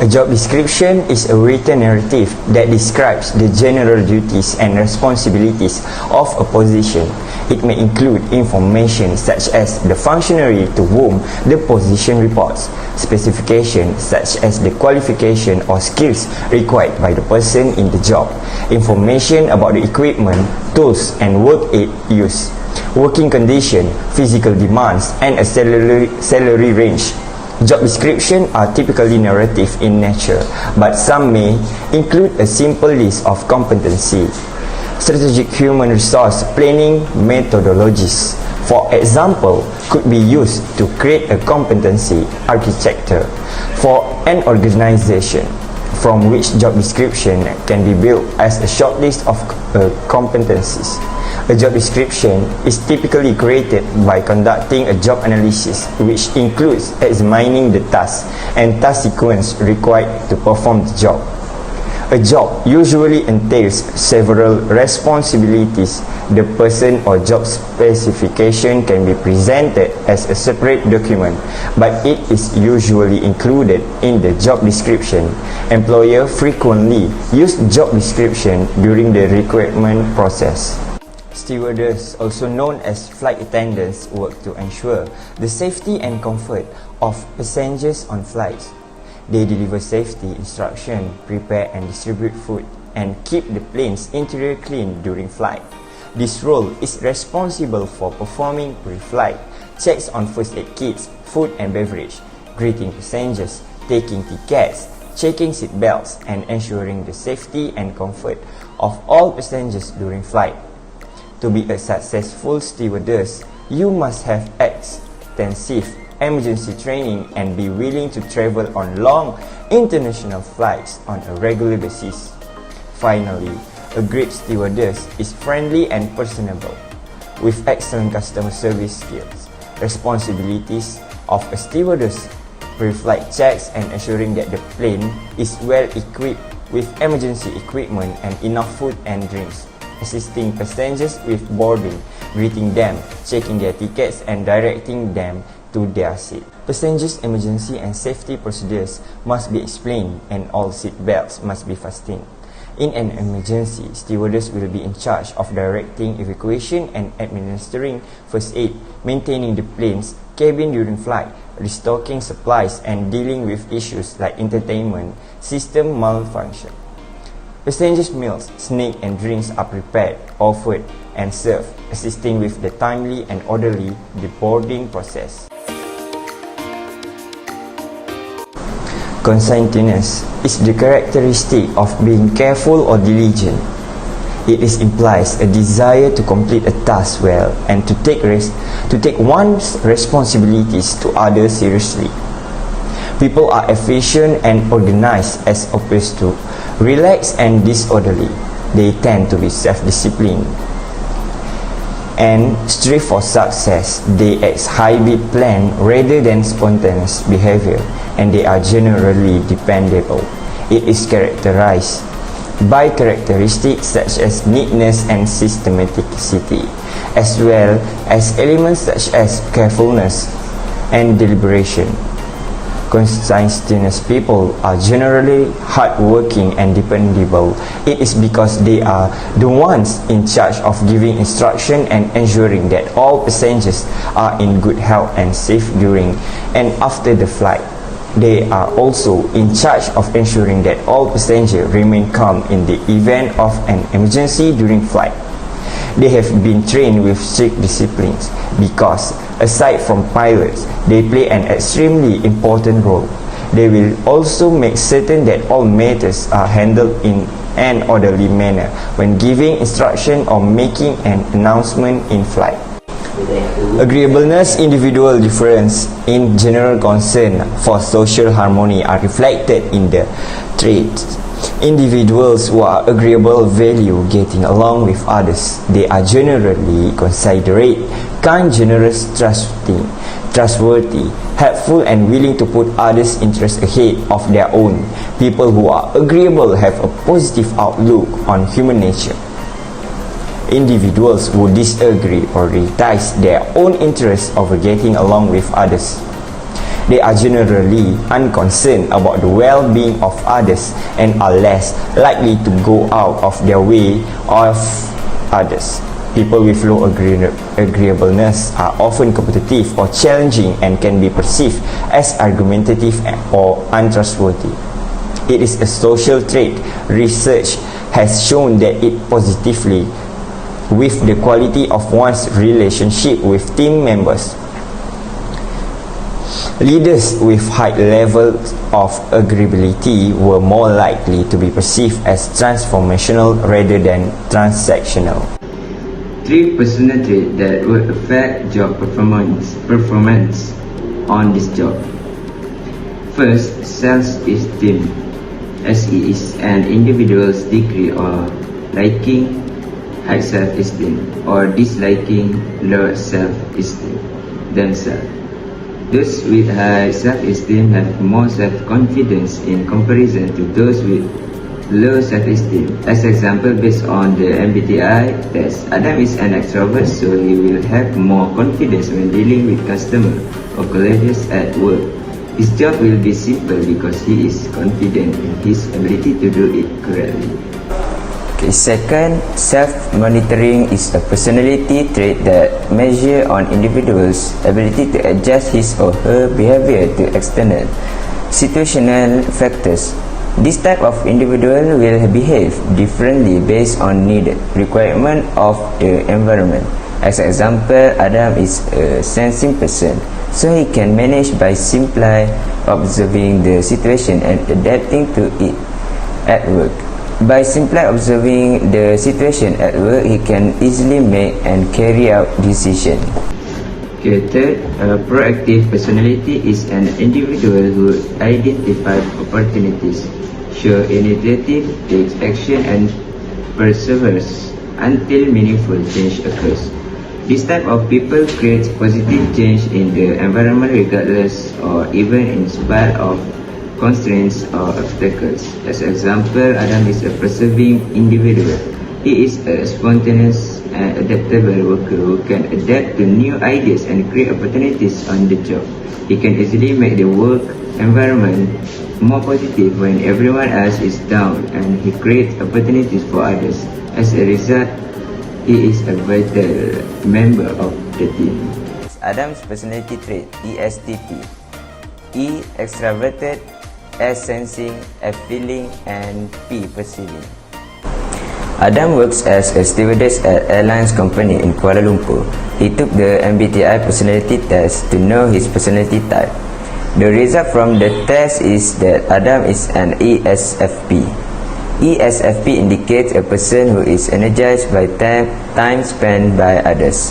A job description is a written narrative that describes the general duties and responsibilities of a position. It may include information such as the functionary to whom the position reports, specifications such as the qualification or skills required by the person in the job, information about the equipment, tools and work aid used, working condition, physical demands, and a salary range. Job descriptions are typically narrative in nature, but some may include a simple list of competency. Strategic human resource planning methodologies, for example, could be used to create a competency architecture for an organization, from which job description can be built as a short list of competencies. A job description is typically created by conducting a job analysis, which includes examining the tasks and task sequence required to perform the job. A job usually entails several responsibilities. The person or job specification can be presented as a separate document, but it is usually included in the job description. Employers frequently use job description during the recruitment process. Stewardess, also known as flight attendants, work to ensure the safety and comfort of passengers on flights. They deliver safety instruction, prepare and distribute food, and keep the plane's interior clean during flight. This role is responsible for performing pre-flight checks on first aid kits, food and beverage, greeting passengers, taking tickets, checking seat belts, and ensuring the safety and comfort of all passengers during flight. To be a successful stewardess, you must have extensive emergency training and be willing to travel on long international flights on a regular basis. Finally, a great stewardess is friendly and personable, with excellent customer service skills. Responsibilities of a stewardess: pre-flight checks and ensuring that the plane is well equipped with emergency equipment and enough food and drinks, assisting passengers with boarding, greeting them, checking their tickets and directing them to their seat. Passengers' emergency and safety procedures must be explained and all seat belts must be fastened. In an emergency, stewardess will be in charge of directing evacuation and administering first aid, maintaining the plane's cabin during flight, restocking supplies and dealing with issues like entertainment system malfunction. Passengers' meals, snacks and drinks are prepared, offered and served, assisting with the timely and orderly deboarding process. Conscientiousness is the characteristic of being careful or diligent. It implies a desire to complete a task well and to take one's responsibilities to others seriously. People are efficient and organized as opposed to relaxed and disorderly. They tend to be self-disciplined and strive for success. They act highly planned rather than spontaneous behavior, and they are generally dependable. It is characterized by characteristics such as neatness and systematicity, as well as elements such as carefulness and deliberation. Conscientious people are generally hardworking and dependable. It is because they are the ones in charge of giving instruction and ensuring that all passengers are in good health and safe during and after the flight. They are also in charge of ensuring that all passengers remain calm in the event of an emergency during flight. They have been trained with strict disciplines because, aside from pilots, they play an extremely important role. They will also make certain that all matters are handled in an orderly manner when giving instruction or making an announcement in flight. Agreeableness, individual difference in general concern for social harmony are reflected in the traits. Individuals who are agreeable value getting along with others. They are generally considerate, kind, generous, trustworthy, helpful and willing to put others' interests ahead of their own. People who are agreeable have a positive outlook on human nature. Individuals who disagree prioritize their own interests over getting along with others. They are generally unconcerned about the well-being of others and are less likely to go out of their way of others. People with low agreeableness are often competitive or challenging and can be perceived as argumentative or untrustworthy. It is a social trait. Research has shown that it positively with the quality of one's relationship with team members. Leaders with high levels of agreeability were more likely to be perceived as transformational rather than transactional. 3 personal traits that would affect job performance on this job. First, self-esteem. SE is an individual's degree of liking high self-esteem or disliking low self-esteem themselves. Those with high self-esteem have more self-confidence in comparison to those with low self-esteem. As example, based on the MBTI test, Adam is an extrovert, so he will have more confidence when dealing with customers or colleagues at work. His job will be simple because he is confident in his ability to do it correctly. Second, self-monitoring is a personality trait that measures on individual's ability to adjust his or her behavior to external situational factors. This type of individual will behave differently based on needed requirement of the environment. As an example, Adam is a sensing person, so he can manage by simply observing the situation and adapting to it at work. By simply observing the situation at work, he can easily make and carry out decisions. Okay, third, a proactive personality is an individual who identifies opportunities, shows initiative, takes action, and perseveres until meaningful change occurs. This type of people creates positive change in the environment regardless or even in spite of constraints or obstacles. As example, Adam is a persevering individual. He is a spontaneous and adaptable worker who can adapt to new ideas and create opportunities on the job. He can easily make the work environment more positive when everyone else is down, and he creates opportunities for others. As a result, he is a vital member of the team. Adam's personality trait, ESTP. E, extroverted, S, sensing, F, feeling, and P, perceiving. Adam works as a stewardess at airlines company in Kuala Lumpur. He took the MBTI personality test to know his personality type. The result from the test is that Adam is an ESFP. ESFP indicates a person who is energized by time spent by others.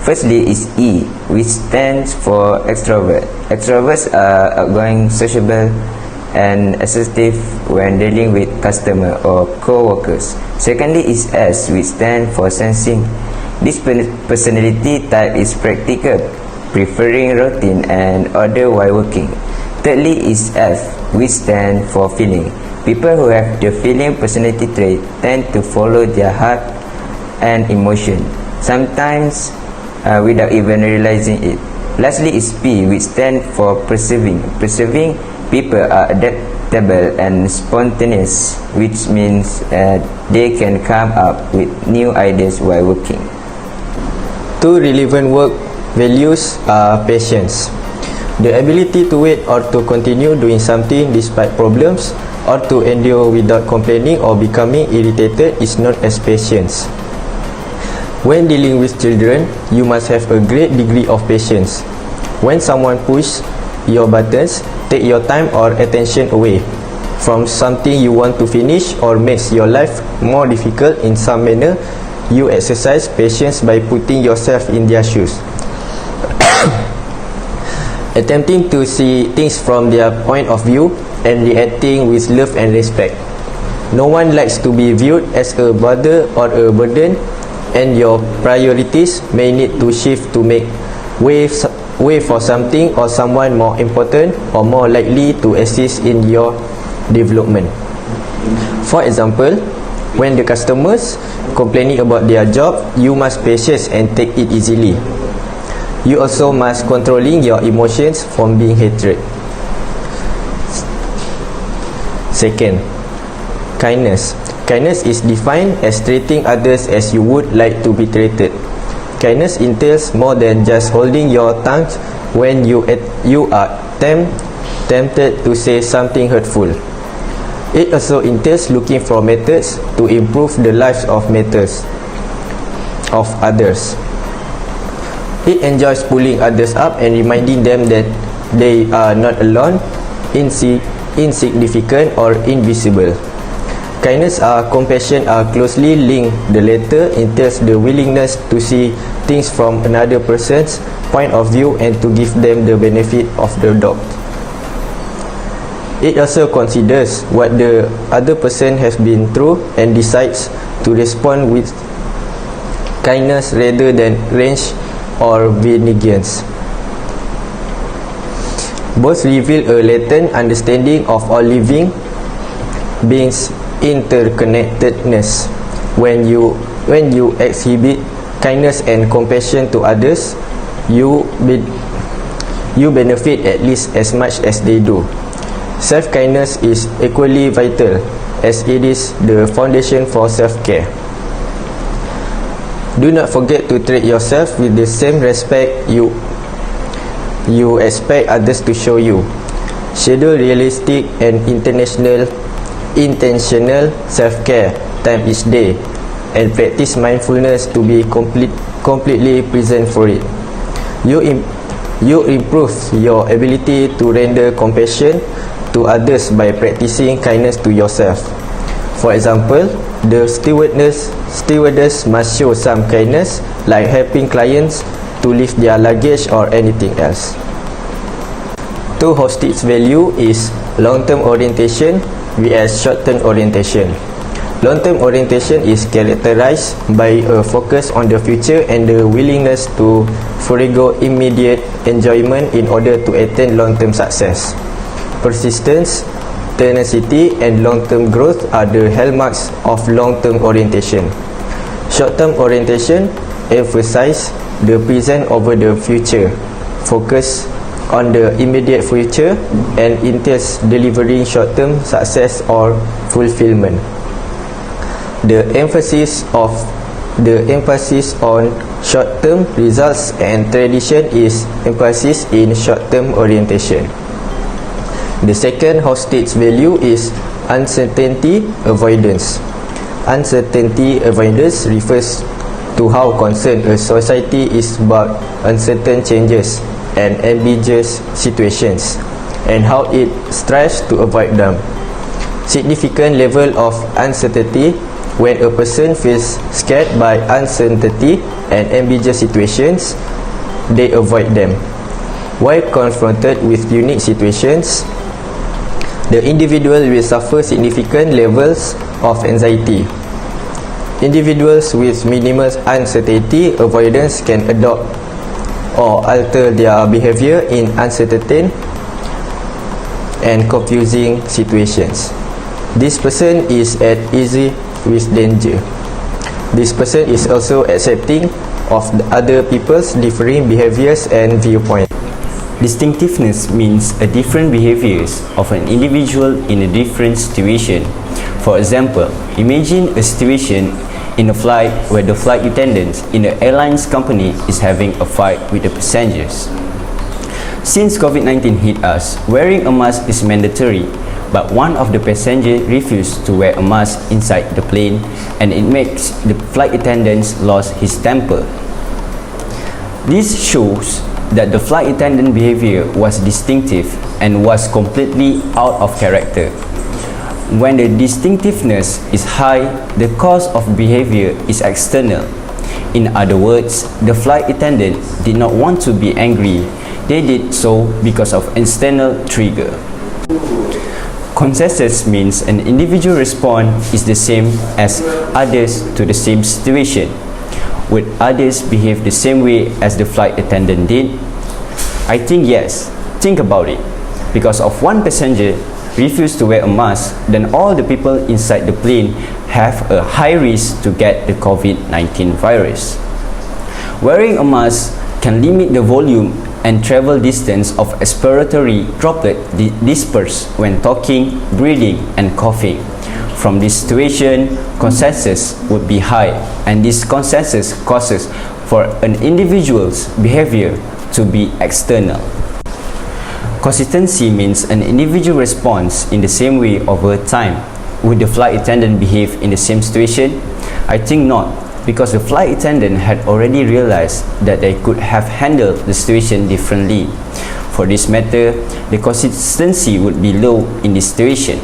Firstly is E, which stands for extrovert. Extroverts are outgoing, sociable, and assertive when dealing with customer or co-workers. Secondly is S, which stands for sensing. This personality type is practical, preferring routine and order while working. Thirdly is F, which stands for feeling. People who have the feeling personality trait tend to follow their heart and emotion, sometimes without even realizing it. Lastly is P, which stands for perceiving. Perceiving people are adaptable and spontaneous, which means they can come up with new ideas while working. 2 relevant work values are patience. The ability to wait or to continue doing something despite problems, or to endure without complaining or becoming irritated is known as patience. When dealing with children, you must have a great degree of patience. When someone pushes your buttons, take your time or attention away from something you want to finish or makes your life more difficult in some manner, you exercise patience by putting yourself in their shoes. Attempting to see things from their point of view and reacting with love and respect. No one likes to be viewed as a bother or a burden, and your priorities may need to shift to make way for something or someone more important or more likely to assist in your development. For example, when the customers complaining about their job, you must patient and take it easily. You also must controlling your emotions from being hatred. Second, kindness. Kindness is defined as treating others as you would like to be treated. Kindness entails more than just holding your tongue when you are tempted to say something hurtful. It also entails looking for methods to improve the lives of others. It enjoys pulling others up and reminding them that they are not alone, insignificant or invisible. Kindness and compassion are closely linked. The latter entails the willingness to see things from another person's point of view and to give them the benefit of the doubt. It also considers what the other person has been through and decides to respond with kindness rather than rage or vengeance. Both reveal a latent understanding of all living beings' interconnectedness. When you exhibit kindness and compassion to others, you benefit at least as much as they do. Self-kindness is equally vital, as it is the foundation for self-care. Do not forget to treat yourself with the same respect you expect others to show you. Schedule realistic and intentional self-care time each day, and practice mindfulness to be completely present for it. You improve your ability to render compassion to others by practicing kindness to yourself. For example, the stewardess must show some kindness, like helping clients to lift their luggage or anything else. Two hostage value is long-term orientation vs short-term orientation. Long-term orientation is characterized by a focus on the future and the willingness to forego immediate enjoyment in order to attain long-term success. Persistence, tenacity and long-term growth are the hallmarks of long-term orientation. Short-term orientation emphasizes the present over the future, focus on the immediate future and entails delivering short-term success or fulfillment. The emphasis on short-term results and tradition is emphasis in short-term orientation. The second hostage value is uncertainty avoidance. Uncertainty avoidance refers to how concerned a society is about uncertain changes and ambiguous situations, and how it strives to avoid them. Significant level of uncertainty. When a person feels scared by uncertainty and ambiguous situations, they avoid them. While confronted with unique situations, the individual will suffer significant levels of anxiety. Individuals with minimal uncertainty avoidance can adopt or alter their behavior in uncertain and confusing situations. This person is at ease with danger. This person is also accepting of the other people's differing behaviors and viewpoints. Distinctiveness means a different behaviors of an individual in a different situation. For example, imagine a situation in a flight where the flight attendant in the airlines company is having a fight with the passengers. Since COVID-19 hit us, wearing a mask is mandatory, but one of the passengers refused to wear a mask inside the plane, and it makes the flight attendant lost his temper. This shows that the flight attendant behavior was distinctive and was completely out of character. When the distinctiveness is high, the cause of behavior is external. In other words, the flight attendant did not want to be angry. They did so because of external trigger. Consensus means an individual response is the same as others to the same situation. Would others behave the same way as the flight attendant did? I think yes. Think about it. Because of one passenger refused to wear a mask, then all the people inside the plane have a high risk to get the COVID-19 virus. Wearing a mask can limit the volume and travel distance of expiratory droplet dispersed when talking, breathing, and coughing. From this situation, consensus would be high, and this consensus causes for an individual's behavior to be external. Consistency means an individual responds in the same way over time. Would the flight attendant behave in the same situation? I think not, because the flight attendant had already realized that they could have handled the situation differently. For this matter, the consistency would be low in this situation.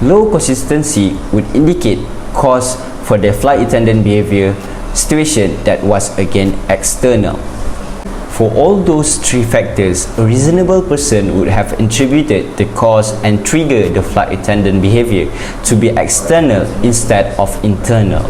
Low consistency would indicate cause for the flight attendant behavior situation that was again external. For all those three factors, a reasonable person would have attributed the cause and trigger the flight attendant behavior to be external instead of internal.